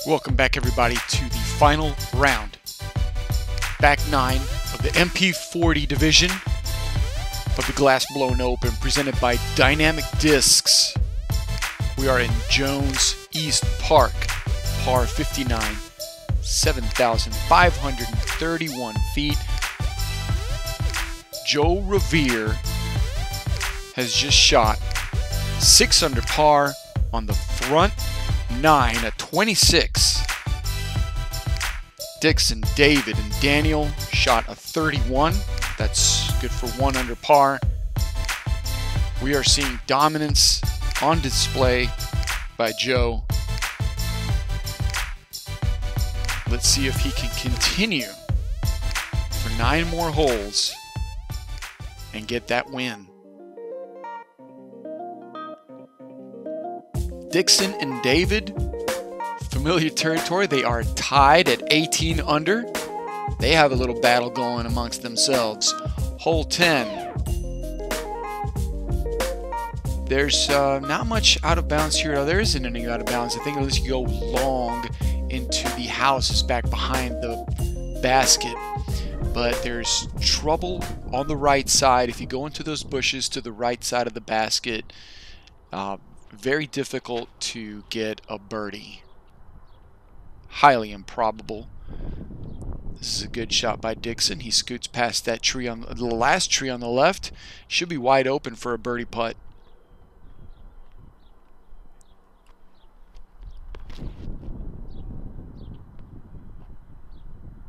Welcome back, everybody, to the final round. Back 9 of the MP40 division of the Glass Blown Open, presented by Dynamic Discs. We are in Jones East Park, par 59, 7,531 feet. Joe Rovere has just shot 6 under par on the front 9 at 26. Dixon, David, and Daniel shot a 31. That's good for 1 under par. We are seeing dominance on display by Joe. Let's see if he can continue for 9 more holes and get that win. Dixon and David, familiar territory. They are tied at 18 under. They have a little battle going amongst themselves. Hole 10. There's not much out of bounds here. There isn't any out of bounds. I think unless you go long into the houses back behind the basket. But there's trouble on the right side. If you go into those bushes to the right side of the basket, very difficult to get a birdie. Highly improbable. This is a good shot by Dixon. He scoots past that tree on the last tree on the left. Should be wide open for a birdie putt.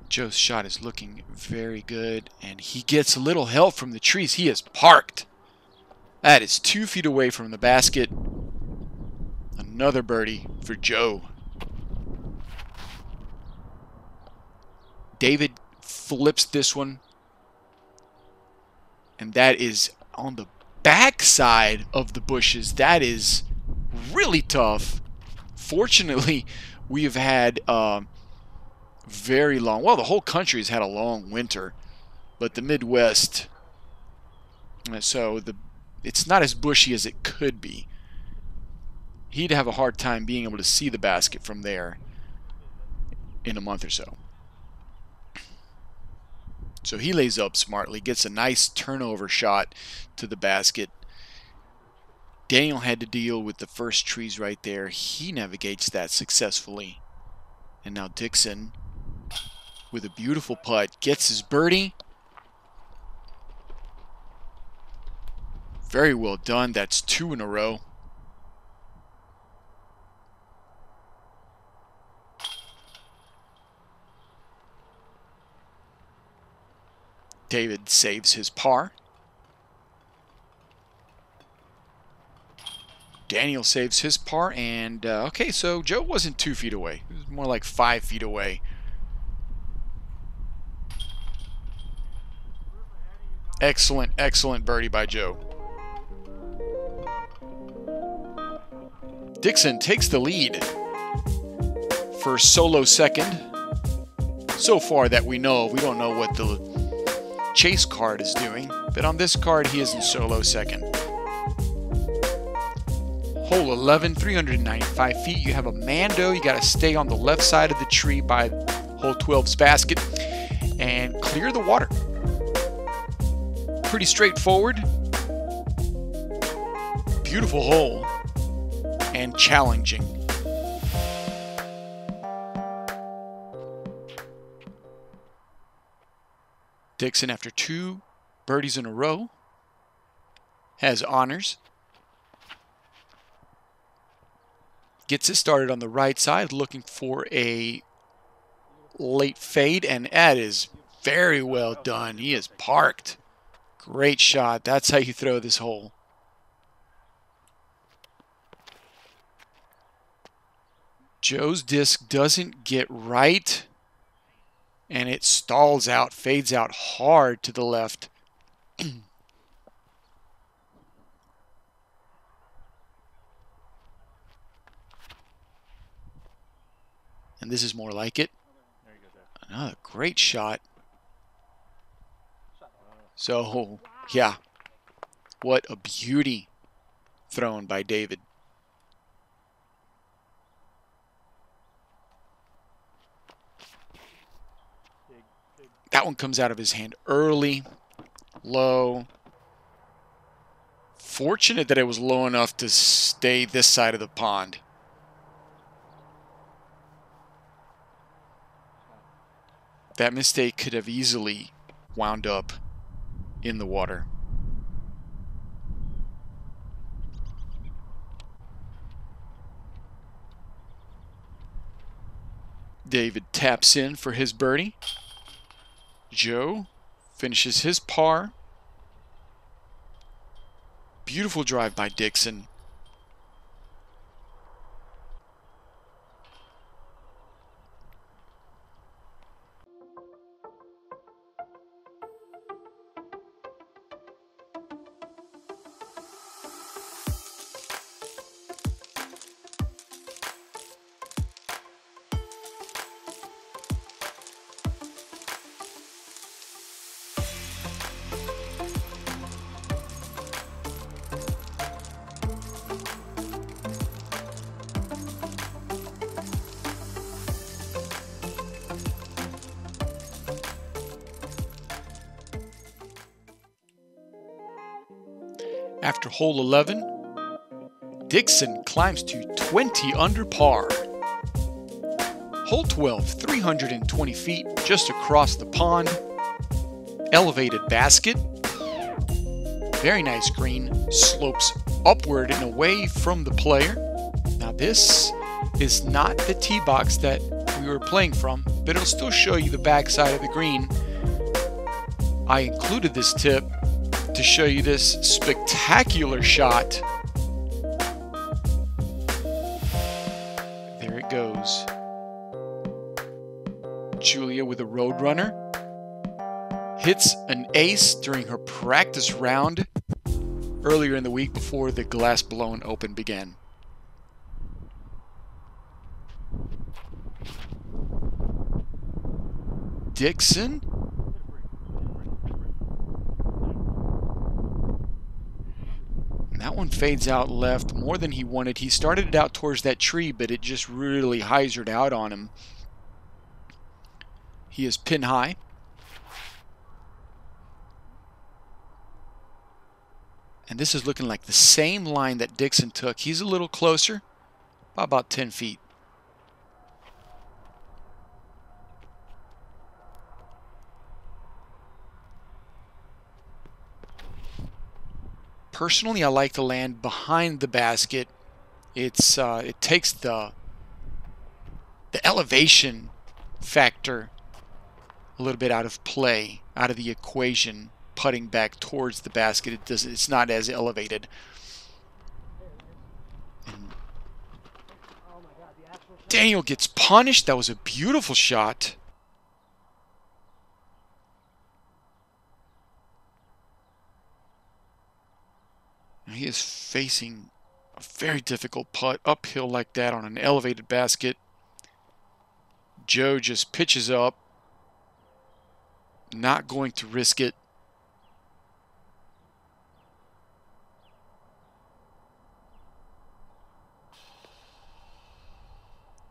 Joe's shot is looking very good, and he gets a little help from the trees. He is parked. That is 2 feet away from the basket. Another birdie for Joe. David flips this one, and that is on the back side of the bushes. That is really tough. Fortunately, we have had very long, well, the whole country has had a long winter, but the Midwest, so it's not as bushy as it could be. He'd have a hard time being able to see the basket from there in a month or so. So he lays up smartly, gets a nice turnover shot to the basket. Daniel had to deal with the first trees right there. He navigates that successfully. And now Dixon, with a beautiful putt, gets his birdie. Very well done. That's 2 in a row. David saves his par. Daniel saves his par, and okay, so Joe wasn't 2 feet away. It was more like 5 feet away. Excellent, excellent birdie by Joe. Dixon takes the lead for solo second. So far that we know, we don't know what the chase card is doing, but on this card he is in solo second. Hole 11, 395 feet. You have a Mando. You got to stay on the left side of the tree by hole 12's basket and clear the water. Pretty straightforward. Beautiful hole and challenging. Dixon, after 2 birdies in a row, has honors. Gets it started on the right side, looking for a late fade, and that is very well done. He is parked. Great shot. That's how you throw this hole. Joe's disc doesn't get right, and it stalls out, fades out hard to the left. And this is more like it. Another great shot. So, yeah, what a beauty thrown by David. That one comes out of his hand early, low. Fortunate that it was low enough to stay this side of the pond. That mistake could have easily wound up in the water. David taps in for his birdie. Joe finishes his par. Beautiful drive by Dixon. After hole 11, Dixon climbs to 20 under par. Hole 12, 320 feet just across the pond. Elevated basket. Very nice green. Slopes upward and away from the player. Now this is not the tee box that we were playing from, but it'll still show you the backside of the green. I included this tip to show you this spectacular shot. There it goes. Julia with a Roadrunner hits an ace during her practice round earlier in the week before the Glass Blown Open began. Dixon. That one fades out left more than he wanted. He started it out towards that tree, but it just really hyzered out on him. He is pin high. And this is looking like the same line that Dixon took. He's a little closer, by about 10 feet. Personally, I like to land behind the basket. It takes the elevation factor a little bit out of play, out of the equation. Putting back towards the basket, it's not as elevated. And Daniel gets punished. That was a beautiful shot. He is facing a very difficult putt uphill like that on an elevated basket. Joe just pitches up, not going to risk it.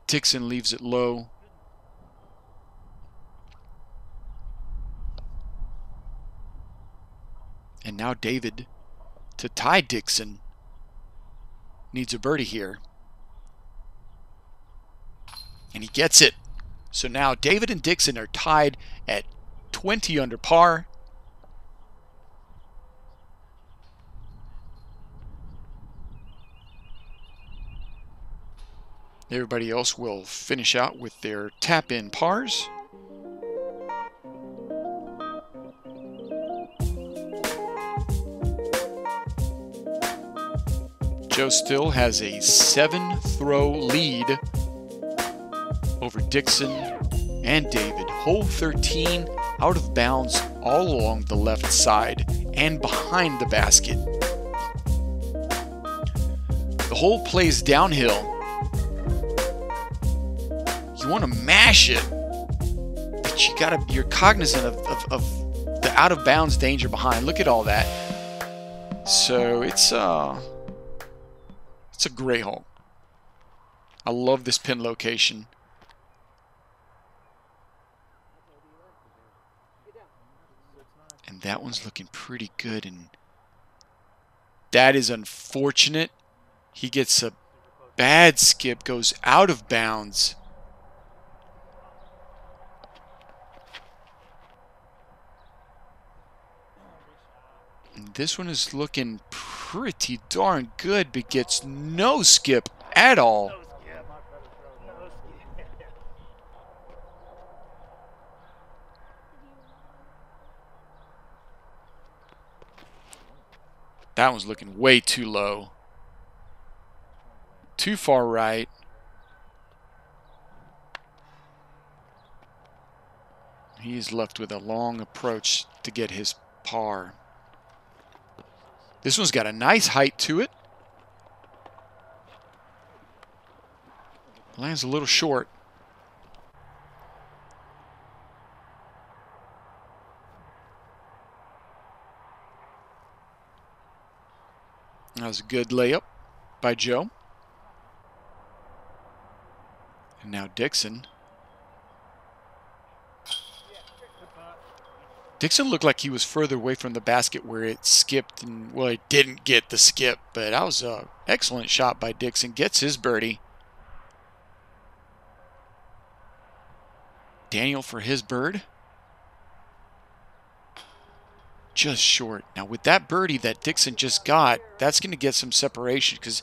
Dixon leaves it low. And now David, to tie Dixon, needs a birdie here. And he gets it. So now David and Dixon are tied at 20 under par. Everybody else will finish out with their tap-in pars. Joe still has a 7-throw lead over Dixon and David. Hole 13 out of bounds all along the left side and behind the basket. The hole plays downhill. You want to mash it, but you're cognizant of the out of bounds danger behind. Look at all that. So it's a great hole. I love this pin location. And that one's looking pretty good. And that is unfortunate. He gets a bad skip, goes out of bounds. And this one is looking pretty darn good, but gets no skip at all. That one's looking way too low. Too far right. He's left with a long approach to get his par. This one's got a nice height to it. Lands a little short. That was a good layup by Joe. And now Dixon. Dixon looked like he was further away from the basket where it skipped, and well, it didn't get the skip, but that was an excellent shot by Dixon. Gets his birdie. Daniel for his bird. Just short. Now with that birdie that Dixon just got, that's going to get some separation because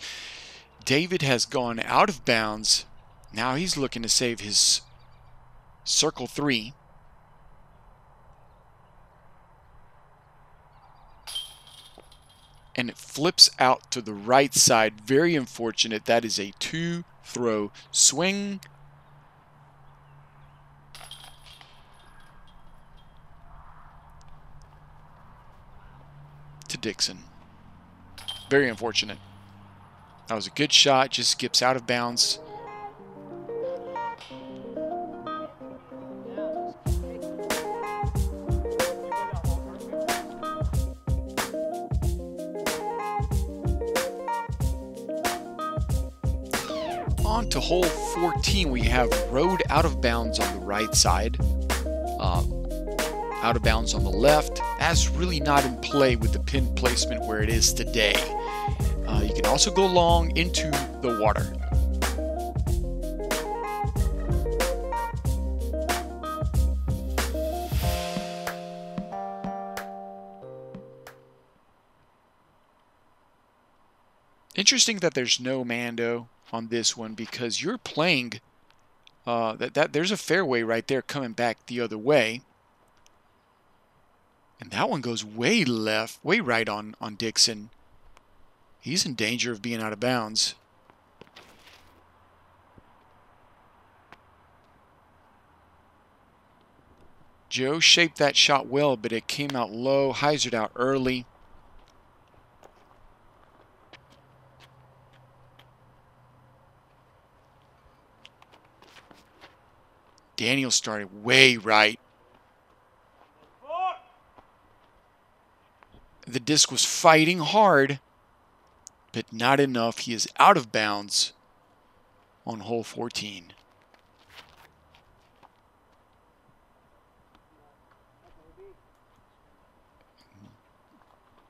David has gone out of bounds. Now he's looking to save his circle 3. And it flips out to the right side. Very unfortunate. That is a 2-throw swing. To Dixon. Very unfortunate. That was a good shot. Just skips out of bounds. On to hole 14, we have road out of bounds on the right side, out of bounds on the left. That's really not in play with the pin placement where it is today. You can also go long into the water. Interesting that there's no Mando on this one because you're playing there's a fairway right there coming back the other way. And that one goes way left, way right on Dixon. He's in danger of being out of bounds. Joe shaped that shot well, but it came out low, hyzered out early. Daniel started way right. The disc was fighting hard, but not enough. He is out of bounds on hole 14.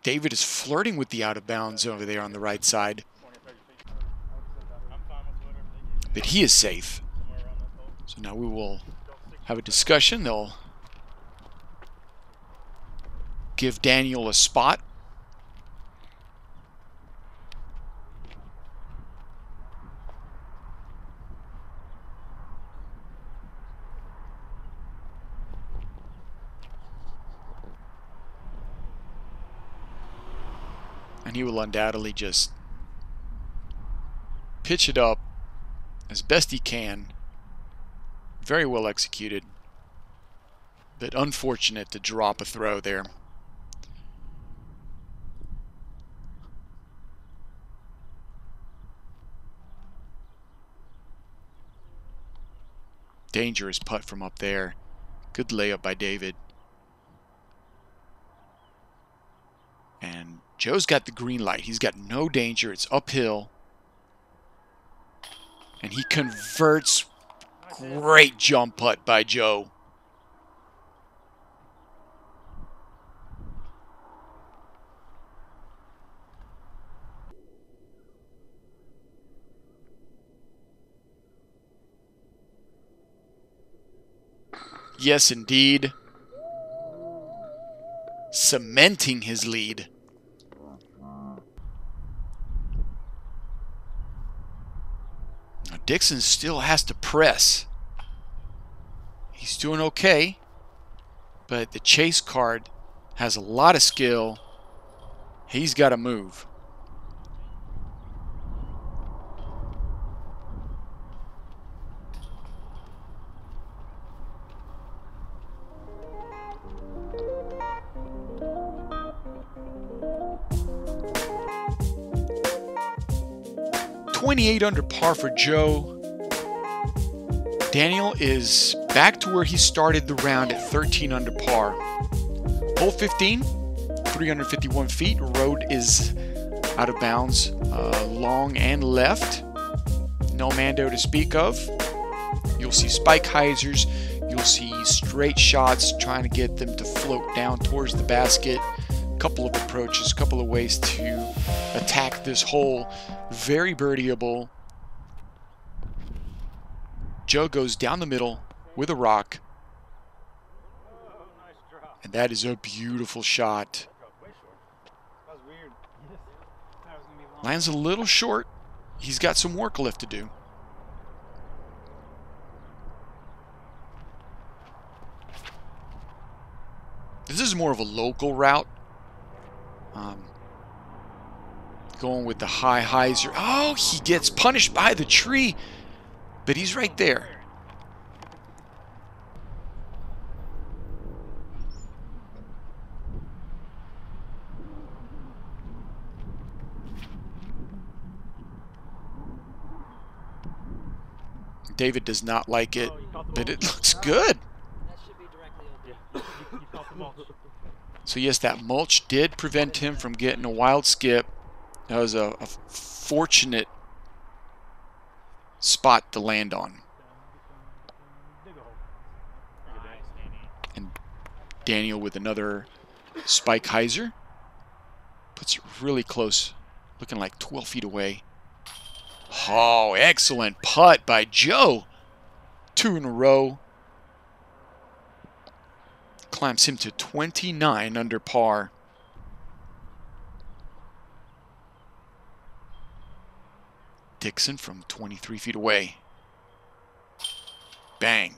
David is flirting with the out of bounds over there on the right side. But he is safe. So now we will have a discussion. They'll give Daniel a spot. And he will undoubtedly just pitch it up as best he can. Very well executed, but unfortunate to drop a throw there. Dangerous putt from up there. Good layup by David. And Joe's got the green light. He's got no danger. It's uphill. And he converts. Great jump putt by Joe. Yes, indeed. Cementing his lead. Now Dixon still has to press. He's doing okay, but the chase card has a lot of skill. He's got to move. .28 under par for Joe. Daniel is back to where he started the round at 13 under par. Hole 15, 351 feet. Road is out of bounds, long and left. No Mando to speak of. You'll see spike hyzers. You'll see straight shots trying to get them to float down towards the basket. Couple of approaches, couple of ways to attack this hole. Very birdieable. Joe goes down the middle with a rock. And that is a beautiful shot. Lands a little short. He's got some work left to do. This is more of a local route. Going with the high hyzer. Oh, he gets punished by the tree, but he's right there. David does not like it, but it looks good. So yes, that mulch did prevent him from getting a wild skip. That was a fortunate spot to land on. And Daniel with another spike hyzer. Puts it really close, looking like 12 feet away. Oh, excellent putt by Joe. 2 in a row. Climbs him to 29 under par. Dixon from 23 feet away. Bang.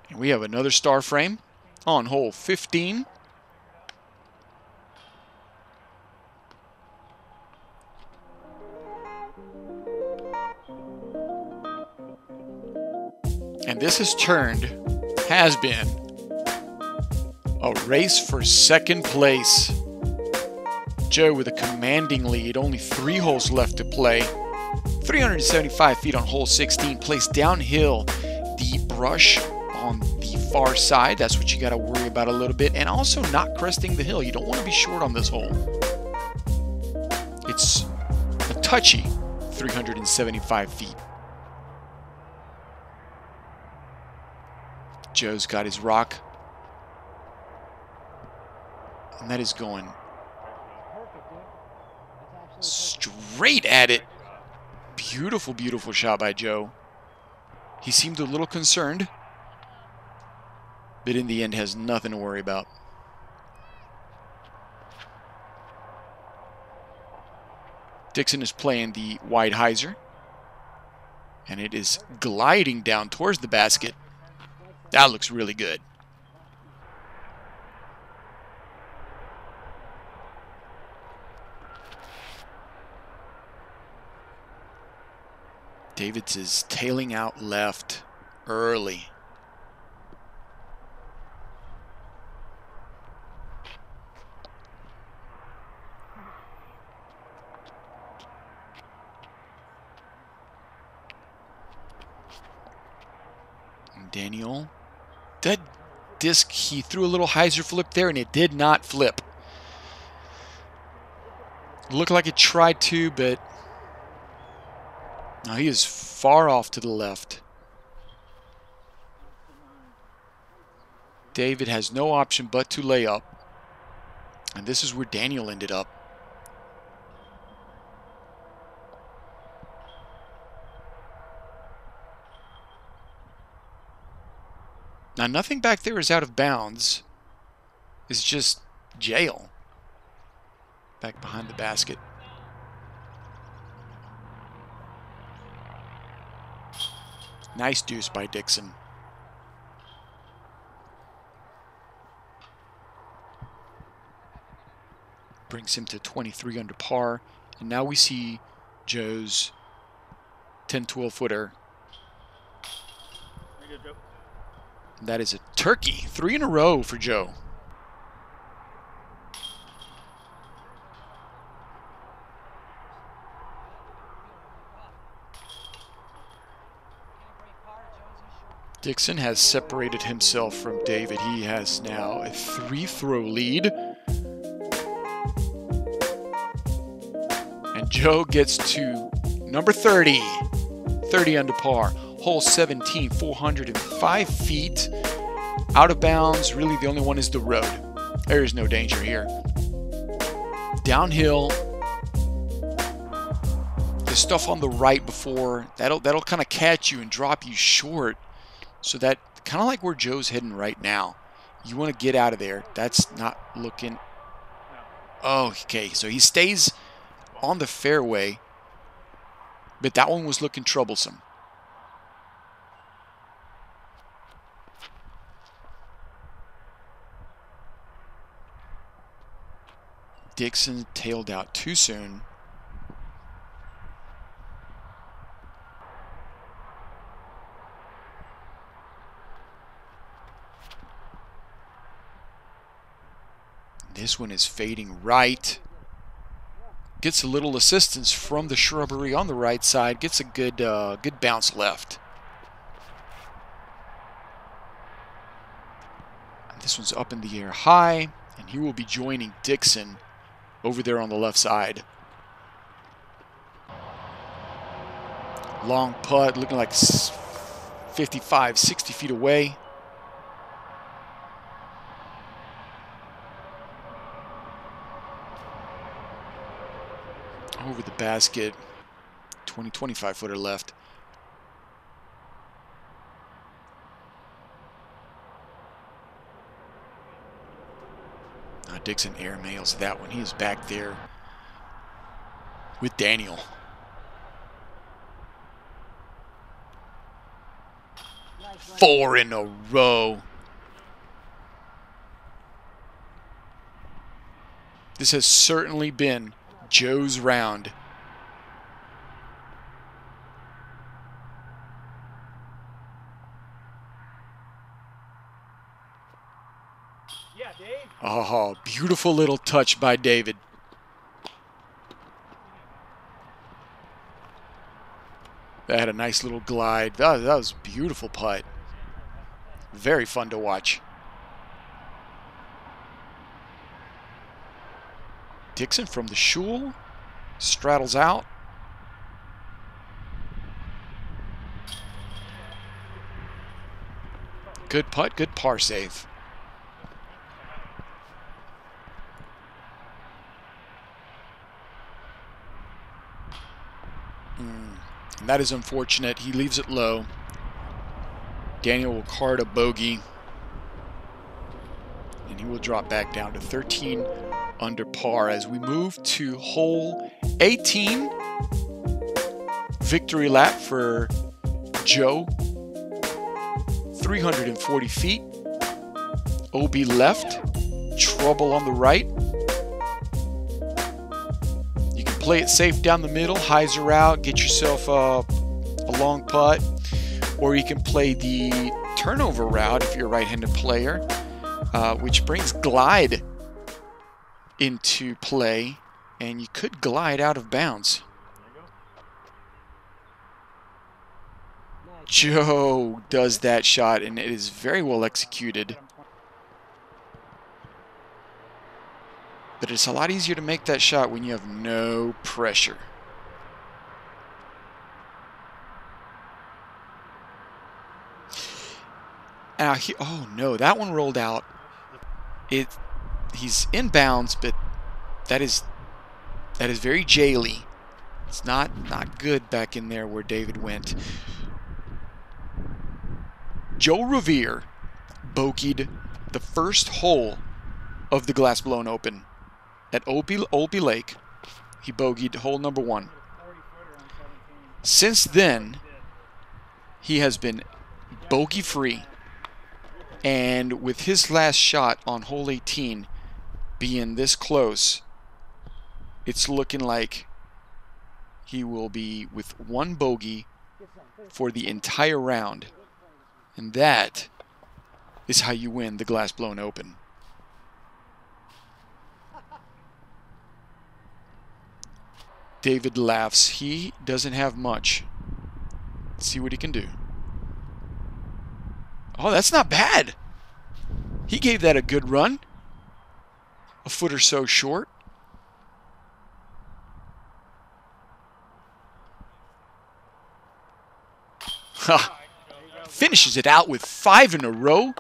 And we have another star frame on hole 15. And this has been a race for second place. Joe with a commanding lead, only 3 holes left to play. 375 feet on hole 16, placed downhill. The brush on the far side, that's what you got to worry about a little bit. And also not cresting the hill. You don't want to be short on this hole. It's a touchy 375 feet. Joe's got his rock. And that is going straight at it. Beautiful, beautiful shot by Joe. He seemed a little concerned, but in the end has nothing to worry about. Dixon is playing the wide hyzer, and it is gliding down towards the basket. That looks really good. Davids is tailing out left early. And Daniel, that disc, he threw a little hyzer flip there and it did not flip. Looked like it tried to, but now he is far off to the left. David has no option but to lay up. And this is where Daniel ended up. Now, nothing back there is out of bounds. It's just jail. Back behind the basket. Nice deuce by Dixon. Brings him to 23 under par. And now we see Joe's 10-12 footer. That is a turkey. 3 in a row for Joe. Dixon has separated himself from David. He has now a 3-throw lead. And Joe gets to number 30. 30 under par. Hole 17, 405 feet. Out of bounds. Really, the only one is the road. There is no danger here. Downhill. The stuff on the right before, that'll kind of catch you and drop you short. So that, kind of like where Joe's heading right now. You want to get out of there. That's not looking... Oh, okay. So he stays on the fairway. But that one was looking troublesome. Dixon tailed out too soon. This one is fading right. Gets a little assistance from the shrubbery on the right side. Gets a good bounce left. And this one's up in the air high, and he will be joining Dixon over there on the left side. Long putt, looking like 55, 60 feet away. Over the basket. 20, 25 footer left. Dixon airmails that one. He is back there with Daniel. Four in a row. This has certainly been Joe's round. Yeah, Dave. Oh, beautiful little touch by David. That had a nice little glide. That was a beautiful putt. Very fun to watch. Dixon from the shul. Straddles out. Good putt, good par save. And that is unfortunate. He leaves it low. Daniel will card a bogey. And he will drop back down to 13 under par as we move to hole 18. Victory lap for Joe. 340 feet. OB left. Trouble on the right. You can play it safe down the middle. Highs are out. Get yourself a long putt. Or you can play the turnover route if you're a right-handed player, which brings glide into play. And you could glide out of bounds. Joe does that shot, and it is very well executed. But it's a lot easier to make that shot when you have no pressure. Oh no, that one rolled out. He's in bounds, but that is very jaily. It's not good back in there where David went. Joe Rovere bogeyed the first hole of the Glass Blown Open at Olby Lake. He bogeyed hole number 1. Since then, he has been bogey free, and with his last shot on hole 18 being this close, it's looking like he will be with 1 bogey for the entire round. And that is how you win the Glass Blown Open. David laughs. He doesn't have much. Let's see what he can do. Oh, that's not bad. He gave that a good run. A foot or so short. Ha! Finishes it out with 5 in a row.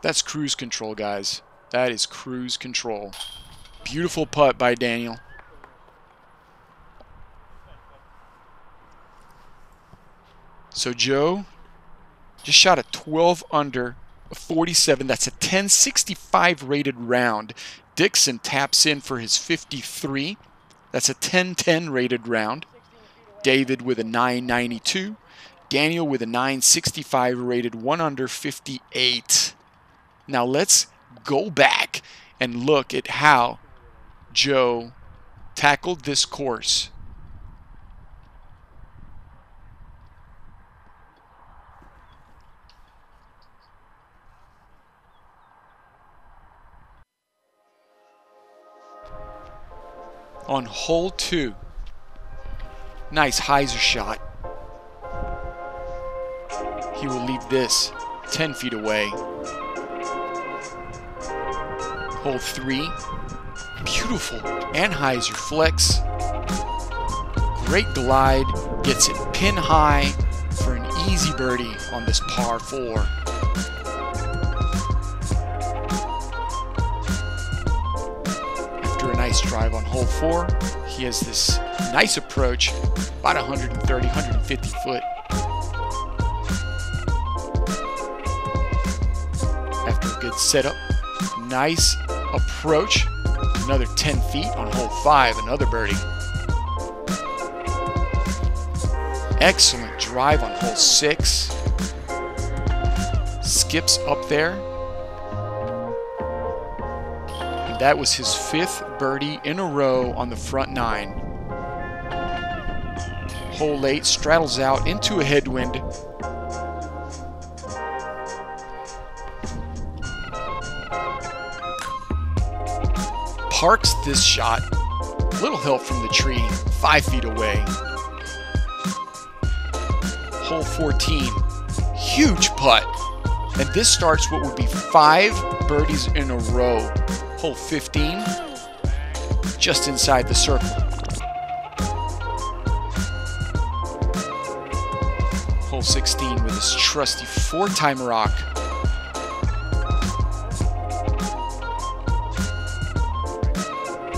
That's cruise control, guys. That is cruise control. Beautiful putt by Daniel. So Joe just shot a 12 under, a 47. That's a 1065 rated round. Dixon taps in for his 53. That's a 1010 rated round. David with a 992. Daniel with a 965 rated 1 under 58. Now let's go back and look at how Joe tackled this course. On hole 2, nice hyzer shot. He will leave this 10 feet away. Hole 3, beautiful anhyzer flex. Great glide, gets it pin high for an easy birdie on this par 4. After a nice drive on hole 4, he has this nice approach, about 130, 150 foot. After a good setup, nice approach, another 10 feet on hole 5, another birdie. Excellent drive on hole 6. Skips up there. And that was his 5th birdie in a row on the front 9. Hole 8 straddles out into a headwind. Parks this shot. Little help from the tree, 5 feet away. Hole 14, huge putt. And this starts what would be 5 birdies in a row. Hole 15, just inside the circle. Hole 16 with his trusty 4-time rock.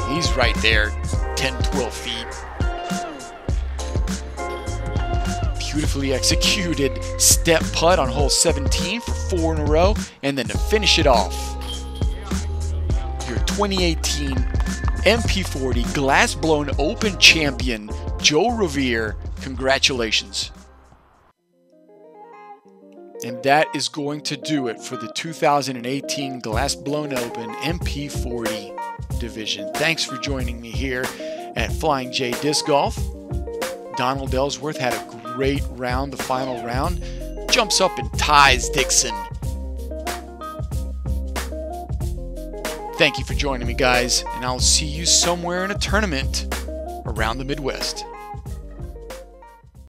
He's right there, 10, 12 feet. Beautifully executed step putt on hole 17 for 4 in a row, and then to finish it off, your 2018 MP40 Glass Blown Open champion, Joe Rovere. Congratulations. And that is going to do it for the 2018 Glass Blown Open MP40 division. Thanks for joining me here at Flying J Disc Golf. Donald Ellsworth had a great round, the final round. Jumps up and ties Dixon. Thank you for joining me, guys, and I'll see you somewhere in a tournament around the Midwest.